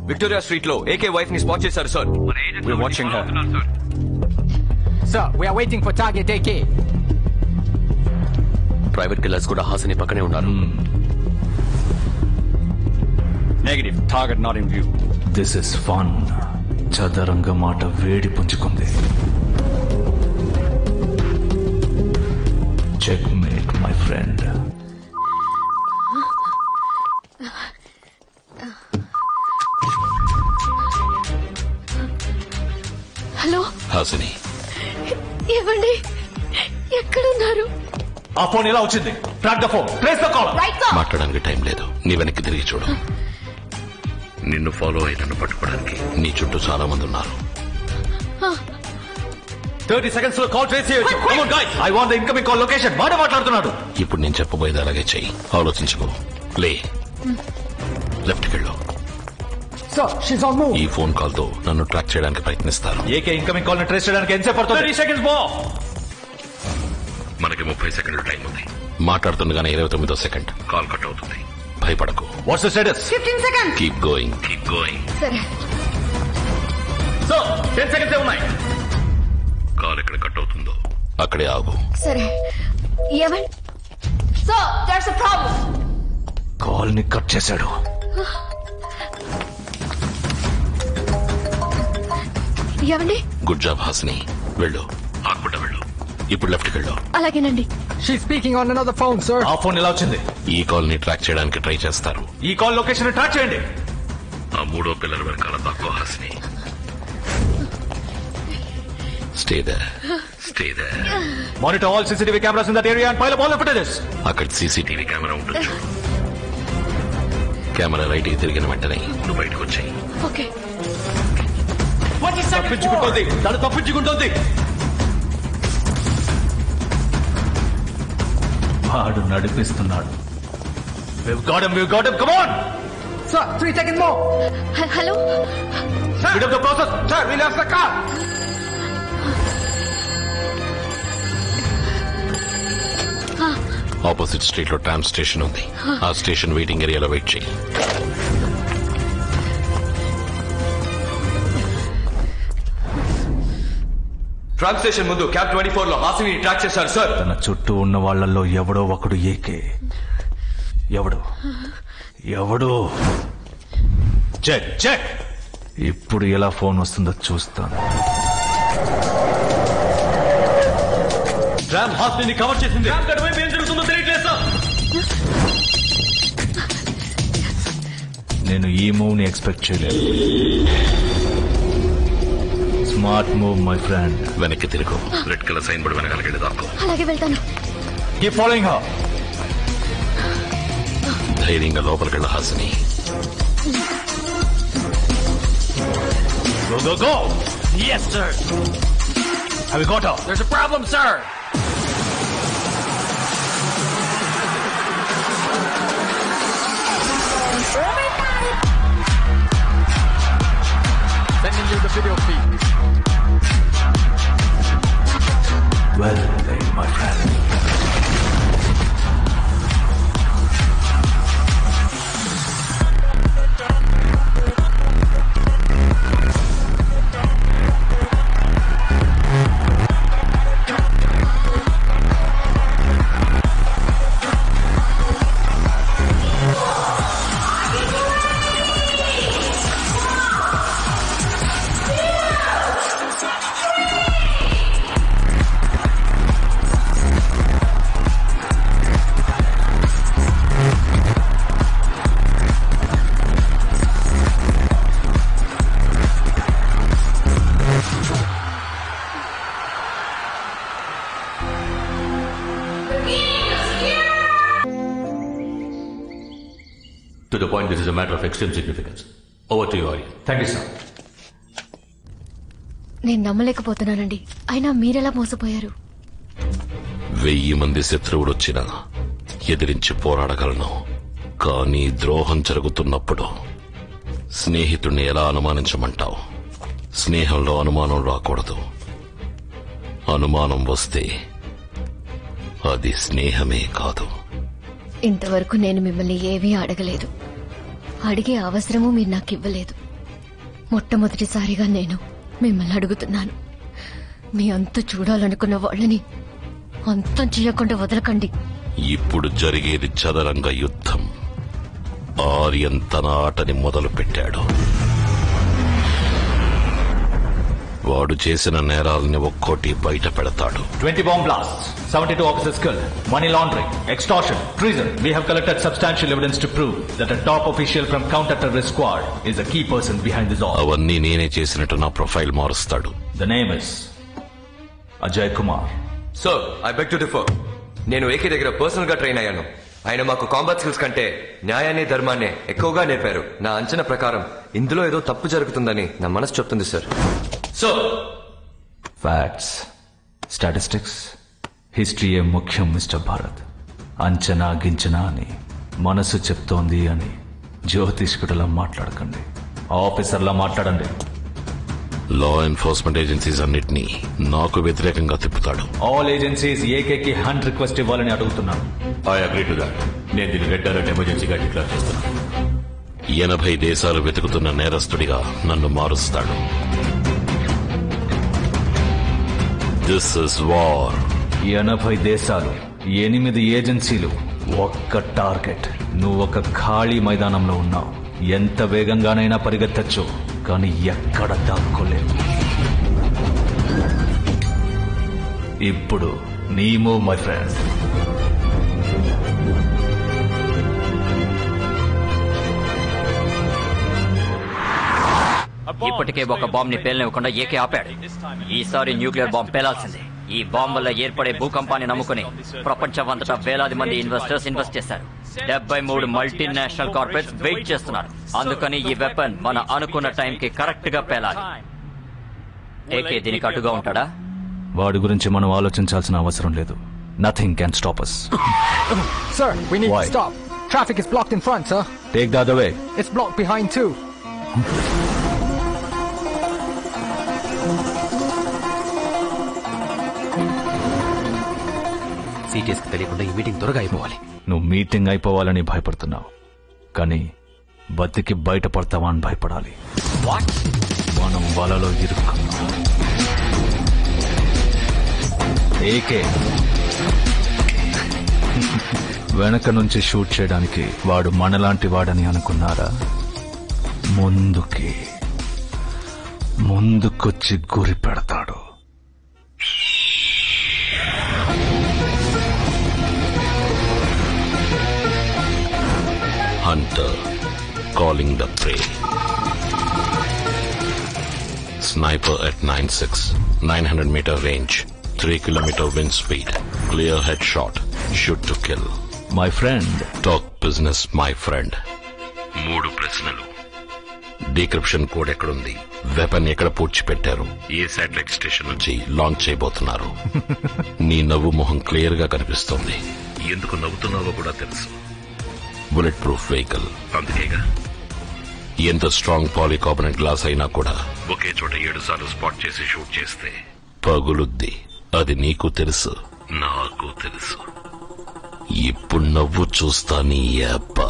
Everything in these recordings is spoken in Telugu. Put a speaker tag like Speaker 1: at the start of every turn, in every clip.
Speaker 1: విక్టోరియా స్ట్రీట్ లో ఏకే వైఫ్ ని స్పాట్ చేశారు sir.
Speaker 2: We're watching her.
Speaker 3: Sir, we are waiting for target AK.
Speaker 1: Private killers కూడా హాసిని పక్కనే ఉన్నారు.
Speaker 2: Negative. Target not in view.
Speaker 4: This is fun. చదరంగ మాట వేడి పుంజుకుంది. Checkmate, my friend.
Speaker 5: Hello
Speaker 1: Hasini,
Speaker 5: ఇవ్వండి. ఎక్కడున్నారు?
Speaker 4: ఆ ఫోన్ ఎలా వచ్చింది? Track the phone, trace the call.
Speaker 1: మాట్లాడడానికి టైం లేదు. నీ వెనక్కి తిరిగి చూడు. నిన్ను ఫాలో అయి నన్ను పట్టుకోవడానికి నీ చుట్టూ చాలా మంది ఉన్నారు.
Speaker 4: 30 seconds లో కాల్ ట్రేస్ చేయొచ్చు. Come on guys, I want the incoming call location. వాడే మాట్లాడుతున్నాడు.
Speaker 1: ఇప్పుడు నేను చెప్పబోయేది అలాగే చెయ్యి. ఆలోచించుకో. లే, లెఫ్ట్కి వెళ్ళు.
Speaker 3: Sir, she's on move.
Speaker 1: ఈ ఫోన్ కాల్ తో నన్ను ట్రాక్ చేయడానికి ప్రయత్నిస్తారు.
Speaker 4: ఏకే ఇన్కమింగ్ కాల్ ని ట్రేస్ చేయడానికి ఎంతసేపు పడుతుంది? 30 seconds more.
Speaker 1: మనకి 30 సెకండ్ల టైం ఉంది. మాట్లాడుతుండగానే 29వ సెకండ్ కాల్ కట్ అవుతుంది. భయపడకు.
Speaker 4: What's the status?
Speaker 5: 15 seconds.
Speaker 1: Keep going, keep going.
Speaker 5: సరే.
Speaker 4: So, 10 seconds ఉన్నాయి.
Speaker 1: కాల్ ఎక్కడ కట్ అవుతుందో అక్కడే ఆగు.
Speaker 5: సరే. ఏమండి? Sir, there's a problem.
Speaker 4: Call ని కట్ చేశాడు.
Speaker 5: ఏమండి?
Speaker 1: Good job Hasini. వెళ్ళు, ఆకుండా వెళ్ళు. ఇప్పుడు లెఫ్ట్కి వెళ్ళు.
Speaker 5: అలాగేనండి.
Speaker 3: She's speaking on another phone, sir.
Speaker 4: ఆ ఫోన్ ఎలా వచ్చింది?
Speaker 1: ఈ కాల్ ని ట్రాక్ చేయడానికి ట్రై చేస్తారు.
Speaker 4: ఈ కాల్ లొకేషన్ ట్రాక్ చేయండి.
Speaker 1: ఆ మూడో పిల్లర్ వెనకాల తక్కువ Hasini. Stay there. Stay there.
Speaker 4: Monitor all CCTV cameras in that area and pile up all the footages.
Speaker 1: అక్కడ సీసీటీవీ కెమెరా ఉండొచ్చు. కెమెరా రైట్ కి తిరిగిన వెంటనే నువ్వు బయటకు వచ్చాయి.
Speaker 5: ఓకే.
Speaker 4: తప్పించుకుంటోంది, తను తప్పించుకుంటోంది. వాడు నడిపిస్తున్నాడు. We've got him, we've got him, come on!
Speaker 3: Sir, 3 seconds more.
Speaker 5: Hello.
Speaker 4: Speed up the process. Sir, we lost the car.
Speaker 1: Opposite street లో ట్రామ్ స్టేషన్ ఉంది. ఆ స్టేషన్ వెయిటింగ్ ఏరియాలో వెయిట్ చేయి. ట్రామ్ స్టేషన్ ముందు క్యాబ్ 24 లో హాసిని ట్రాక్ చేశారు సార్.
Speaker 4: తన చుట్టూ ఉన్న వాళ్ళల్లో ఎవడో ఒకడు ఏకే. ఎవడు చెక్ చెక్. ఇప్పుడు ఎలా ఫోన్ వస్తుందో చూస్తాను. ట్రామ్ హాసిని కవర్ చేసింది. ఏం జరుగుతుందో తెలియట్లేదు సార్. నేను ఈ మూవ్ ని ఎక్స్పెక్ట్ చేయలేదు. Smart move my friend.
Speaker 1: వెనక్కి తిరుగు. రెడ్ కలర్ సైన్ బోర్డు వెనకాలకి దాకో.
Speaker 5: అలాగే వెళ్తాను.
Speaker 4: Keep following her.
Speaker 1: ధైర్యంగా లోపలికి వెళ్ళ Hasini.
Speaker 4: Go, go, go! Yes, sir. Have you got her?
Speaker 3: There's a problem, sir. Sending you the video feed.
Speaker 4: Well played, my friend.
Speaker 6: To the point, this is a matter of extreme significance. Over to you, Arya.
Speaker 4: Thank you, sir.
Speaker 5: నేను నమ్మలేకపోతున్నానండి. అయినా మీరెలా మోసపోయారు?
Speaker 1: 1000 మంది శత్రువులొచ్చినా ఎదిరించి పోరాడగలను. కానీ ద్రోహం జరుగుతున్నప్పుడు స్నేహితుణ్ణి ఎలా అనుమానించమంటావు? స్నేహంలో అనుమానం రాకూడదు. అనుమానం వస్తే అది స్నేహమే కాదు.
Speaker 5: ఇంతవరకు నేను మిమ్మల్ని ఏమీ అడగలేదు. అడిగే అవసరము మీరు నాకు ఇవ్వలేదు. మొట్టమొదటిసారిగా నేను మిమ్మల్ని అడుగుతున్నాను. మీ అంతు చూడాలనుకున్న వాళ్ళని అంతం చేయకుండా వదలకండి.
Speaker 1: ఇప్పుడు జరిగేది చదరంగ యుద్ధం. ఆర్యన్ తన ఆటని మొదలు పెట్టాడు. వాడు చేసిన నేరాలని ఒక్కోటి బయట పెడతాడు.
Speaker 6: 20 bomb blasts, 72 officers killed, money laundering, extortion, treason. We have collected substantial evidence to prove that a top official from counter-terrorist squad is a key person behind this all.
Speaker 1: అవన్నీ నేనే చేసినట్టు నా ప్రొఫైల్ మారుస్తాడు.
Speaker 6: The name is Ajay Kumar.
Speaker 7: Sir, I beg to differ. నేను ఏకే దగ్గర పర్సనల్ గా ట్రైన్ అయ్యాను. ఆయన మాకు కాంబాట్ స్కిల్స్ కంటే న్యాయాన్ని ధర్మాన్ని ఎక్కువగా నేర్పారు. నా అంచనా ప్రకారం ఇందులో ఏదో తప్పు జరుగుతుందని నా మనసు చెప్తుంది sir.
Speaker 6: So, facts, statistics, history ఏ ముఖ్యం మిస్టర్ భారత్. అంచనా గించనా అని మనసు చెప్తోంది అని జ్యోతిష్కుడిలా మాట్లాడకండి, ఆఫీసర్లా మాట్లాడండి.
Speaker 1: లా ఎన్ఫోర్స్మెంట్ ఏజెన్సీస్ అన్నిటినీ నాకు వ్యతిరేకంగా తిప్పుతాడు.
Speaker 6: ఆల్ ఏజెన్సీస్ ఏకేకి హంట్ రిక్వెస్ట్ ఇవ్వాలని అడుగుతున్నాను.
Speaker 4: I agree to that. నేను దీన్ని రెడ్ అలర్ట్ ఎమర్జెన్సీగా డిక్లేర్ చేస్తున్నాను.
Speaker 1: 80 దేశాలు వెతుకుతున్న నేరస్తుడిగా నన్ను మారుస్తాడు. This is war.
Speaker 6: 80 దేశాలు, 8 ఏజెన్సీలు, ఒక్క టార్గెట్. నువ్వు ఒక ఖాళీ మైదానంలో ఉన్నావు. ఎంత వేగంగానైనా పరిగెత్తచ్చు, కానీ ఎక్కడ దాక్కోలేవు. ఇప్పుడు నీ మూవ్ మై ఫ్రెండ్.
Speaker 8: ఇప్పటికే ఒక బాంబ్ ని పేలనివ్వకుండా ఏకే ఆపాడు. ఈసారి న్యూక్లియర్ బాంబ్ పేలాల్సిందే. ఈ బాంబ్ వల్ల ఏర్పడే భూకంపాన్ని నమ్ముకుని ప్రపంచమంతటా వేలాది మంది ఇన్వెస్టర్స్ ఇన్వెస్ట్ చేశారు. 73 మల్టీనేషనల్ కార్పొరేట్స్ వెయిట్ చేస్తున్నారు. అందుకని ఈ వెపన్ మన అనుకున్న టైంకి కరెక్ట్ గా పేలాలి. ఏకే దీనికి అడ్డుగా ఉంటాడా?
Speaker 6: వాడి గురించి మనం ఆలోచించాల్సిన అవసరం లేదు. Nothing can stop us.
Speaker 3: Sir, we need
Speaker 6: Why?
Speaker 3: to stop. Traffic is blocked in front, sir.
Speaker 6: Take the other way.
Speaker 3: It's blocked behind too.
Speaker 9: Cities కి తెలియకుండా ఈ మీటింగ్ త్వరగా అయిపోవాలి.
Speaker 6: నువ్వు మీటింగ్ అయిపోవాలని భయపడుతున్నావు, కానీ బతికి బయటపడతావా అని భయపడాలి. మనం వలలో ఇరుక్కున్నాం. ఏకే వెనక నుంచి షూట్ చేయడానికి వాడు మనలాంటి వాడని అనుకున్నారా? ముందుకొచ్చి గురి పెడతాడు.
Speaker 1: Hunter calling the prey. Sniper at 9.6, 900-meter range, 3 kilometer wind speed, clear headshot, shoot to kill.
Speaker 6: My friend.
Speaker 1: Talk business, my friend. 3 ప్రశ్నలు. డీక్రిప్షన్ కోడ్ ఎక్కడుంది? వెపన్ ఎక్కడ పూడ్చిపెట్టారు? ఏ శాటిలైట్ స్టేషన్ నుంచి లాంచ్ చేయబోతున్నారు? నీ నవ్వు మొహం క్లియర్ గా కనిపిస్తోంది. ఎందుకు నవ్వుతున్నావో కూడా తెలుసు. బుల్లెట్ ప్రూఫ్ వెహికల్, అందుకేగా. ఎంత స్ట్రాంగ్ పాలికార్బోనేట్ గ్లాస్ అయినా కూడా ఒకే చోట 7 సార్లు స్పాట్ చేసి షూట్ చేస్తే పగులుద్ది. అది నీకు తెలుసు, నాకు తెలుసు. ఇప్పుడు నవ్వు చూస్తా నీ అబ్బా.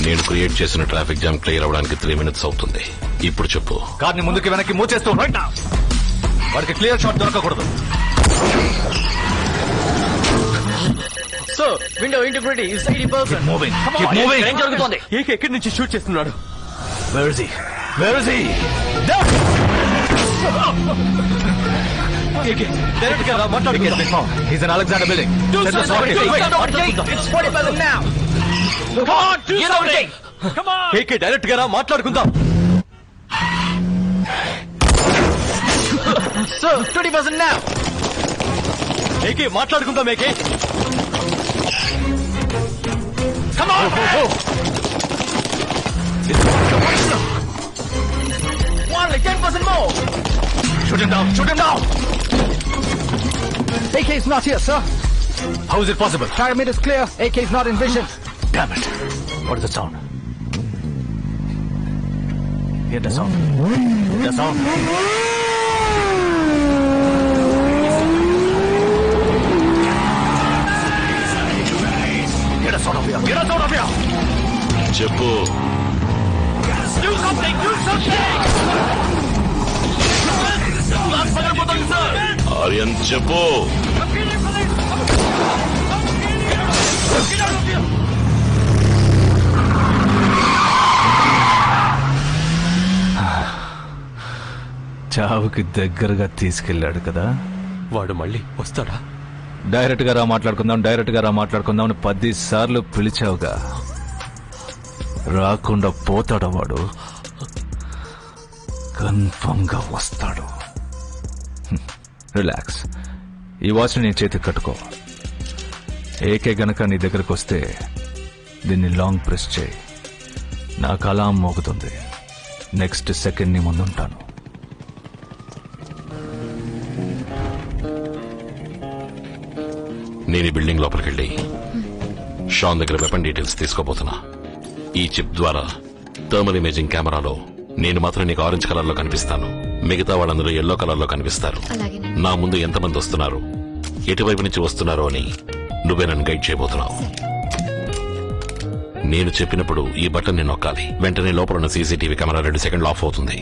Speaker 1: నేను క్రియేట్ చేసిన ట్రాఫిక్ జామ్ క్లియర్ అవడానికి 3 minutes అవుతుంది. ఇప్పుడు చెప్పు.
Speaker 6: కార్ని ముందుకి వెనక్కి మూవ్ చేస్తూ వాడికి క్లియర్ షాట్ దొరకకూడదు.
Speaker 9: So window integrity is 80%.
Speaker 6: Moving, keep moving.
Speaker 8: ఏం జరుగుతోంది?
Speaker 9: ఏకే ఎక్కడి నుంచి షూట్ చేస్తున్నాడు?
Speaker 6: Where is he? Where is he?
Speaker 9: AK direct గా మాట్లాడుకుందాం.
Speaker 6: He's in Alexander building. Send the SWAT team.
Speaker 9: It's 40,000 now. Come on, do something. Come on. AK direct గా మాట్లాడుకుందాం. Sir, 20% now. ఏకే మాట్లాడుకుందాం. AK come on. Only 10% more.
Speaker 6: Shoot him down. Shoot him down.
Speaker 3: AK is not here, sir.
Speaker 6: How is it possible?
Speaker 3: Pyramid is clear. AK is not in vision.
Speaker 6: Damn it. What is the sound? Hear the sound. Hear the sound. Get us out of here. Get us out of here.
Speaker 1: చెప్పు.
Speaker 4: Do something. Do something.
Speaker 1: Aryan చెప్పు.
Speaker 6: చావుకి దగ్గరగా తీసుకెళ్ళాడు కదా.
Speaker 9: వాడు మళ్ళీ వస్తాడా?
Speaker 6: డైరెక్ట్ గా రా మాట్లాడుకుందాం అని 10 సార్లు పిలిచావుగా. రాకుండా పోతాడా వాడు? కన్ఫర్మ్ గా వస్తాడు. రిలాక్స్. ఈ వాచ్ నీ చేతికి కట్టుకో. ఏకే గనక నీ దగ్గరకు వస్తే దీన్ని లాంగ్ ప్రెస్ చేయి. నాకు అలాం మోగుతుంది. నెక్స్ట్ సెకండ్ నీ ముందుంటాను.
Speaker 1: నేను ఈ బిల్డింగ్ లోపలికి వెళ్ళి షాన్ దగ్గర వెపన్ డీటెయిల్స్ తీసుకోబోతున్నా. ఈ చిప్ ద్వారా థర్మల్ ఇమేజింగ్ కెమెరాలో నేను మాత్రం నీకు ఆరెంజ్ కలర్ లో కనిపిస్తాను. మిగతా వాళ్ళందరూ ఎల్లో కలర్ లో కనిపిస్తారు. నా ముందు ఎంతమంది వస్తున్నారు, ఎటువైపు నుంచి వస్తున్నారో అని నువ్వే నన్ను గైడ్ చేయబోతున్నావు. నేను చెప్పినప్పుడు ఈ బటన్ ని నొక్కాలి. వెంటనే లోపల ఉన్న సీసీటీవీ కెమెరా 2 సెకండ్లు ఆఫ్ అవుతుంది.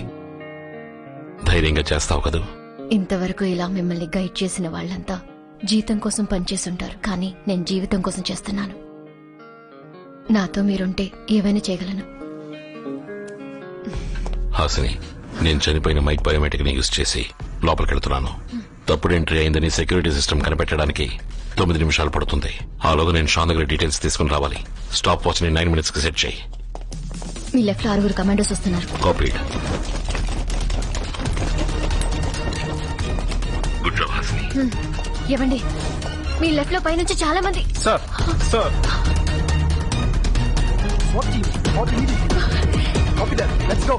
Speaker 1: ధైర్యంగా చేస్తావు కదూ?
Speaker 5: ఇంతవరకు ఇలా మిమ్మల్ని గైడ్ చేసిన వాళ్ళంతా జీతం కోసం పనిచేస్తుంటారు, కానీ నేను జీవితం కోసం చేస్తున్నాను. నాతో మీరుంటే ఏవైనా చేయగలను.
Speaker 1: హాసిని, నేను చనిపోయిన మైక్ బయోమెట్రిక్ ని యూజ్ చేసి లోపలికెళ్తున్నాను. తప్పుడు ఎంట్రీ అయిందని సెక్యూరిటీ సిస్టమ్ కనిపెట్టడానికి 9 నిమిషాలు పడుతుంది. ఆలోగా నేను షాన్ దగ్గర డీటెయిల్స్ తీసుకుని రావాలి. స్టాప్ వాచ్ ని 9 minutes కి సెట్ చేయి.
Speaker 5: మీ లెఫ్ట్ లో 6 కమాండోస్ వస్తున్నారు.
Speaker 1: కాపీడ్. Good job Hasini.
Speaker 5: ఏవండి, మీ లెఫ్ట్ లో పైనుంచి చాలా మంది.
Speaker 3: Sir. Copy that. Let's go.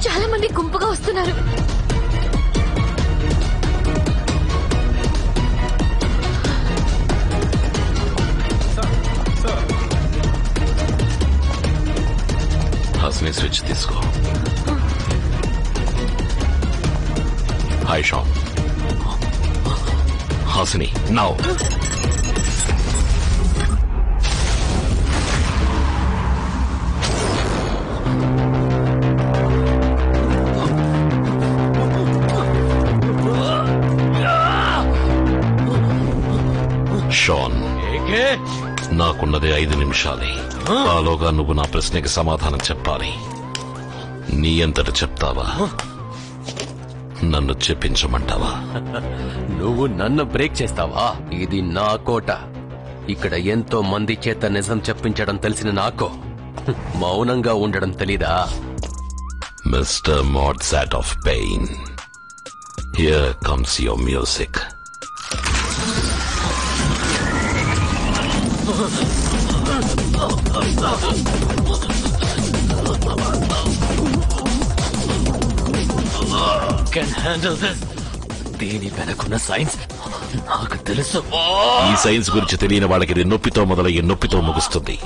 Speaker 5: చాలా మంది గుంపుగా వస్తున్నారు.
Speaker 1: హాసిని, స్విచ్ తీసుకో. హాయ్ షాన్. హాసిని, నౌ. షాన్, నాకున్నదే 5 నిమిషాలే. ఆలోగా నువ్వు నా ప్రశ్నకి సమాధానం చెప్పాలి. నీ అంతట చెప్తావా, నన్ను చెప్పించమంటావా?
Speaker 9: నువ్వు నన్ను బ్రేక్ చేస్తావా? ఇది నా కోట. ఇక్కడ ఎంతో మంది చేత నిజం చెప్పించడం తెలిసిన నాకు మౌనంగా ఉండడం తెలీదా?
Speaker 1: Mister Mozart of pain, here comes your music.
Speaker 9: Can handle this. దీని వెనకున్న సైన్స్ నాకు తెలుసు.
Speaker 1: ఈ సైన్స్ గురించి తెలియని వాళ్ళకి ఇది నొప్పితో మొదలయ్యి నొప్పితో ముగుస్తుంది.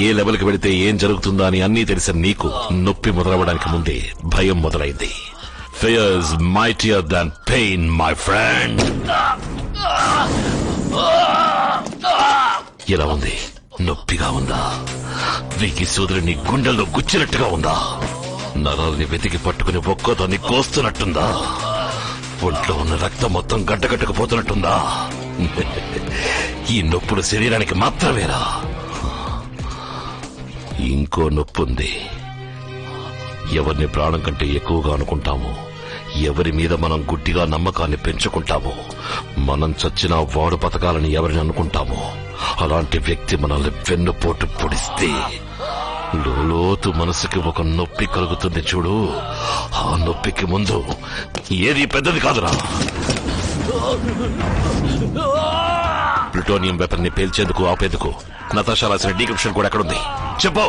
Speaker 1: ఏ లెవెల్కి వెళితే ఏం జరుగుతుందో అని అన్నీ తెలిసిన నీకు నొప్పి మొదలవడానికి ముందే భయం మొదలైంది. Fear is mightier than pain, my friend. ఎలా ఉంది? నొప్పిగా ఉందా? వీకి సోదరుని గుండెల్లో గుచ్చినట్టుగా ఉందా? నరాల్ని వెతికి పట్టుకుని ఒక్కోదాన్ని కోస్తున్నట్టుందా? ఒంట్లో ఉన్న రక్తం మొత్తం గడ్డగట్టుకుపోతున్నట్టుందా? ఈ నొప్పులు శరీరానికి మాత్రమేరా? ఇంకో నొప్పుంది. ఎవరిని ప్రాణం కంటే ఎక్కువగా అనుకుంటామో, ఎవరి మీద మనం గుడ్డిగా నమ్మకాన్ని పెంచుకుంటామో, మనం చచ్చినా వాడు బతకాలని ఎవరిని అనుకుంటామో, అలాంటి వ్యక్తి మనల్ని వెన్నుపోటు పొడిస్తే లోతు మనసుకి ఒక నొప్పి కలుగుతుంది చూడు. ఆ నొప్పికి ముందు ఏది పెద్దది కాదురా. ప్లూటోనియం వెపన్ ని పేల్చేందుకు ఆపేందుకు నతాషా రాసిన డీక్రిప్షన్ కోడ్ ఎక్కడుంది చెప్పు.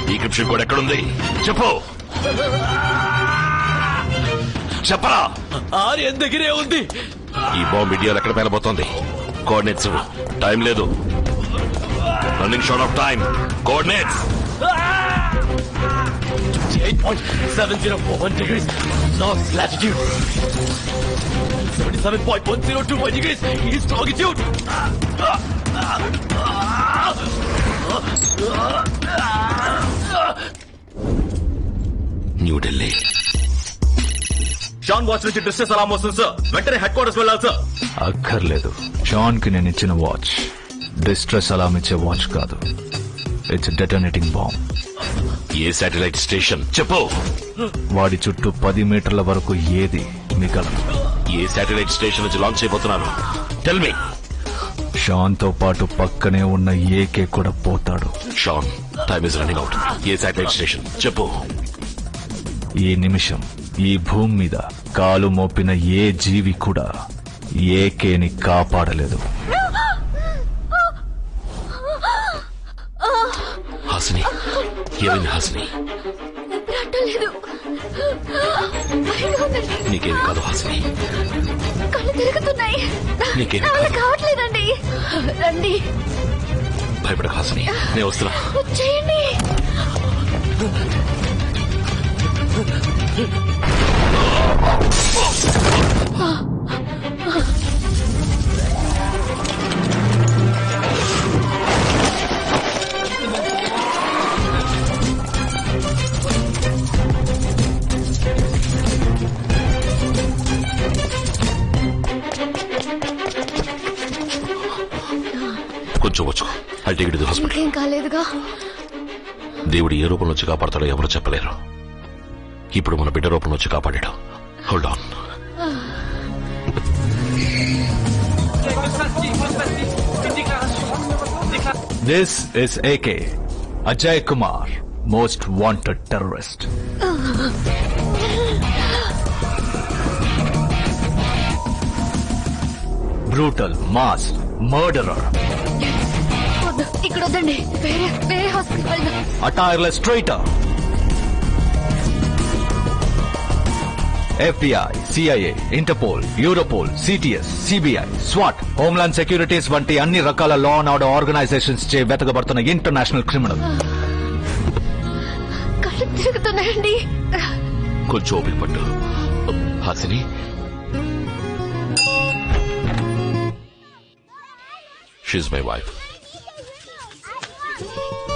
Speaker 1: డీక్రిప్షన్ కోడ్ ఎక్కడుంది చెప్పు. చెప్పరా.
Speaker 9: ఆర్యన్ దగ్గరే ఉంది.
Speaker 1: ఈ బాంబ్ ఇండియాలో ఎక్కడ పేలబోతోంది? కోఆర్డినేట్స్ టైం లేదు. Running short of time. Coordinates
Speaker 4: 28.7041 degrees north latitude, 77.1025 degrees east longitude.
Speaker 1: New Delhi.
Speaker 4: Shaan watch నుంచి డిస్ట్రెస్ అలారం వస్తుంది సార్. వెంటనే హెడ్ క్వార్టర్స్ వెళ్ళాలి సార్.
Speaker 6: అక్కర్లేదు. షాన్ కి నేను ఇచ్చిన వాచ్ డిస్ట్రెస్ అలారం ఇచ్చే వాచ్ కాదు. It's detonating bomb.
Speaker 1: ఏ శాటిలైట్ స్టేషన్ చెప్పు.
Speaker 6: వాడి చుట్టూ 10 మీటర్ల వరకు ఏది మిగలదు.
Speaker 1: ఏ శాటిలైట్ స్టేషన్ నుంచి లాంచ్ అయిపోతున్నారు? Tell me.
Speaker 6: షాన్ తో పాటు పక్కనే ఉన్న ఏకే కూడా పోతాడు.
Speaker 1: Shaan, time is running out. A satellite station చెప్పు.
Speaker 6: ఈ నిమిషం ఈ భూమి మీద కాలు మోపిన ఏ జీవి కూడా ఏకేని కాపాడలేదు.
Speaker 1: హాసిని, ఏమైంది హాసిని? నీకేమి కాదు హాసిని.
Speaker 5: కళ్ళు తిరుగుతున్నాయి.
Speaker 1: నీకేమి
Speaker 5: కావట్లేదండి. రండి.
Speaker 1: భయపడ హాసిని, నేను వస్తున్నా.
Speaker 5: చేయండి.
Speaker 1: కొంచెం వచ్చు. I take it to hospital.
Speaker 5: ఏం కాలేదుగా.
Speaker 1: దేవుడు ఏ రూపంలో వచ్చి కాపాడతాడో ఎవరు చెప్పలేరు. ఇప్పుడు మన బిడ్డ రూపంలో వచ్చి కాపాడాడు. Hold on.
Speaker 6: This is AK, Ajay Kumar, most wanted terrorist. Brutal mass murderer.
Speaker 5: ఇక్కడ వద్దండి. వేరే హాస్పిటల్ వెళ్దాం.
Speaker 6: A tireless traitor. FBI, CIA, Interpol, Europol, CTS, CBI, SWAT, Homeland Securities వంటి అన్ని రకాల లా అండ్ ఆర్డర్ ఆర్గనైజేషన్స్ చే వెతకబడుతున్న ఇంటర్నేషనల్ క్రిమినల్.
Speaker 5: కళ్ళు తిరుగుతున్నాయండి.
Speaker 1: కొంచెం ఓపిక పట్టు Hasini. She's my wife.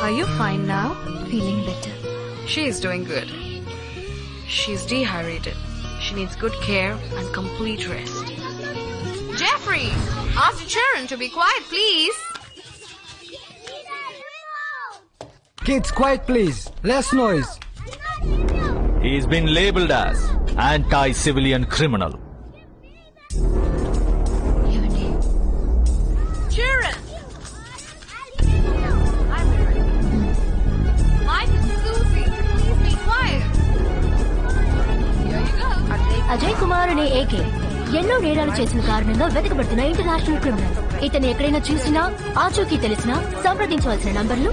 Speaker 10: Are you fine now?
Speaker 5: Feeling better.
Speaker 10: She is doing good. She's dehydrated. She needs good care and complete rest. Jeffrey, ask the children to be quiet, please.
Speaker 3: Kids, quiet please. Less noise.
Speaker 6: He's been labeled as anti-civilian criminal.
Speaker 10: Children! Mike and Susie, please be quiet. Here you go.
Speaker 5: Ajay Kumar అనే ఏకే ఎన్నో నేరాలు చేసిన కారణంగా వెతకబడుతున్న ఇంటర్నేషనల్ క్రిమినల్. ఇతను ఎక్కడైనా చూసినా, ఆచూకీ తెలిసినా సంప్రదించవలసిన నంబర్లు